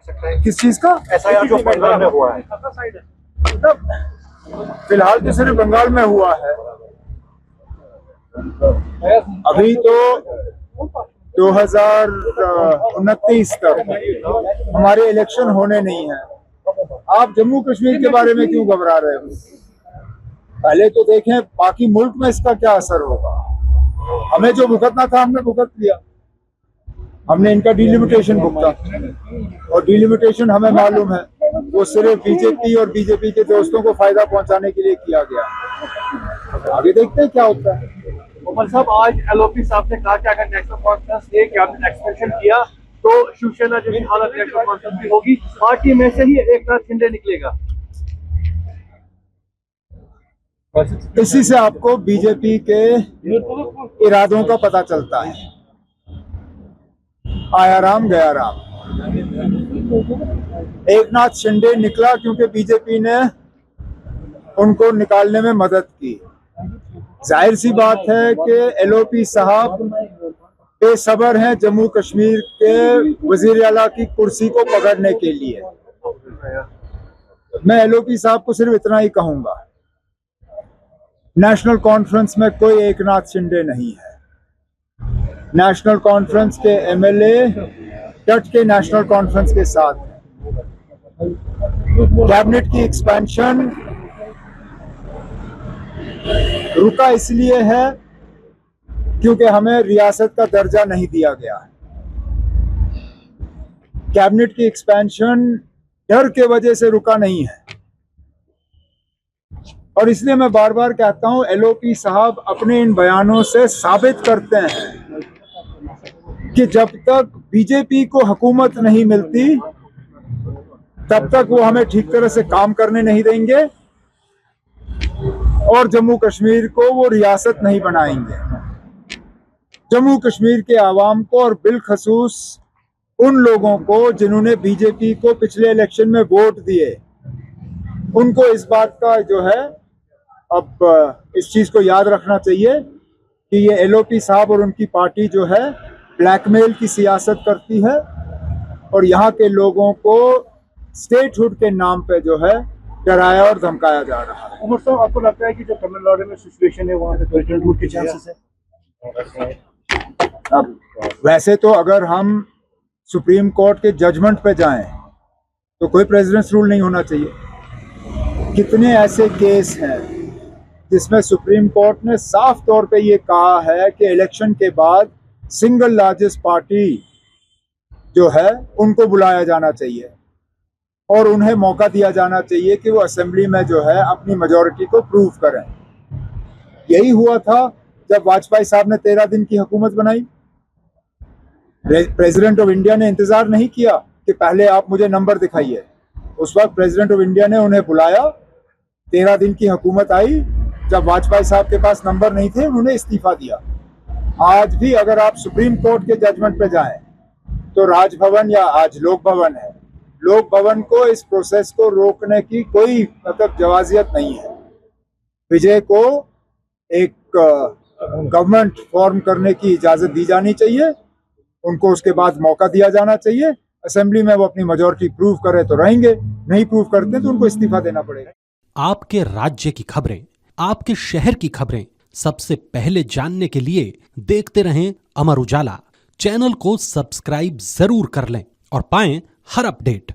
सकते हैं? किस चीज का? SIR जो बंगाल में हुआ है, फिलहाल तो सिर्फ बंगाल में हुआ है। अभी तो 2029 तक हमारे इलेक्शन होने नहीं है। आप जम्मू कश्मीर के बारे में क्यों घबरा रहे हो? पहले तो देखें बाकी मुल्क में इसका क्या असर होगा। हमें जो भुगतना था हमने भुगत लिया, हमने इनका डिलिमिटेशन भुगता, और डिलिमिटेशन हमें मालूम है वो सिर्फ बीजेपी और बीजेपी के दोस्तों को फायदा पहुंचाने के लिए किया गया। आगे देखते हैं क्या होता है। उमर साहब, आज LOP साहब ने कहा कि अगर नेशनल कॉन्फ्रेंस ने कैबिनेट एक्सपेंशन किया तो शिवसेना जैसी हालत नेशनल कॉन्फ्रेंस की होगी, पार्टी में से ही एकनाथ शिंदे निकलेगा। इसी से आपको बीजेपी के इरादों का पता चलता है। आया राम गया राम। एकनाथ शिंदे निकला क्योंकि बीजेपी ने उनको निकालने में मदद की। जाहिर सी बात है कि LOP साहब बेसब्र हैं जम्मू कश्मीर के वजीर आला की कुर्सी को पकड़ने के लिए। मैं LOP साहब को सिर्फ इतना ही कहूंगा, नेशनल कॉन्फ्रेंस में कोई एकनाथ शिंदे नहीं है। नेशनल कॉन्फ्रेंस के MLA डट के नेशनल कॉन्फ्रेंस के साथ हैं। कैबिनेट की एक्सपेंशन रुका इसलिए है क्योंकि हमें रियासत का दर्जा नहीं दिया गया है। कैबिनेट की एक्सपेंशन डर के वजह से रुका नहीं है, और इसलिए मैं बार बार कहता हूं LOP साहब अपने इन बयानों से साबित करते हैं कि जब तक बीजेपी को हुकूमत नहीं मिलती तब तक वो हमें ठीक तरह से काम करने नहीं देंगे और जम्मू कश्मीर को वो रियासत नहीं बनाएंगे। जम्मू कश्मीर के आवाम को और बिलखसूस उन लोगों को जिन्होंने बीजेपी को पिछले इलेक्शन में वोट दिए, उनको इस बात का जो है अब इस चीज को याद रखना चाहिए कि ये LOP साहब और उनकी पार्टी जो है ब्लैकमेल की सियासत करती है और यहाँ के लोगों को स्टेटहुड के नाम पे जो है डराया और धमकाया जा रहा है। उमर साहब, आपको लगता है कि जो तमिलनाडु में सिचुएशन है वहाँ पे प्रेसिडेंट रूल के चांसेस है? अब वैसे तो अगर हम सुप्रीम कोर्ट के जजमेंट पे जाएं तो कोई प्रेसिडेंट्स रूल नहीं होना चाहिए। कितने ऐसे केस हैं जिसमें सुप्रीम कोर्ट ने साफ तौर पे ये कहा है कि इलेक्शन के बाद सिंगल लार्जेस्ट पार्टी जो है उनको बुलाया जाना चाहिए और उन्हें मौका दिया जाना चाहिए कि वो असेंबली में जो है अपनी मेजॉरिटी को प्रूव करें। यही हुआ था जब वाजपेयी साहब ने 13 दिन की हुकूमत बनाई। प्रेसिडेंट ऑफ इंडिया ने इंतजार नहीं किया कि पहले आप मुझे नंबर दिखाइए। उस वक्त प्रेसिडेंट ऑफ इंडिया ने उन्हें बुलाया, 13 दिन की हुकूमत आई। जब वाजपेयी साहब के पास नंबर नहीं थे उन्होंने इस्तीफा दिया। आज भी अगर आप सुप्रीम कोर्ट के जजमेंट पे जाएं तो राजभवन या आज लोक भवन है, लोक भवन को इस प्रोसेस को रोकने की कोई मतलब जवाजियत नहीं है। विजय को एक गवर्नमेंट फॉर्म करने की इजाजत दी जानी चाहिए, उनको उसके बाद मौका दिया जाना चाहिए। असेंबली में वो अपनी मेजॉरिटी प्रूव करे तो रहेंगे, नहीं प्रूव करते तो उनको इस्तीफा देना पड़ेगा। आपके राज्य की खबरें, आपके शहर की खबरें सबसे पहले जानने के लिए देखते रहें अमर उजाला। चैनल को सब्सक्राइब जरूर कर लें और पाएं हर अपडेट।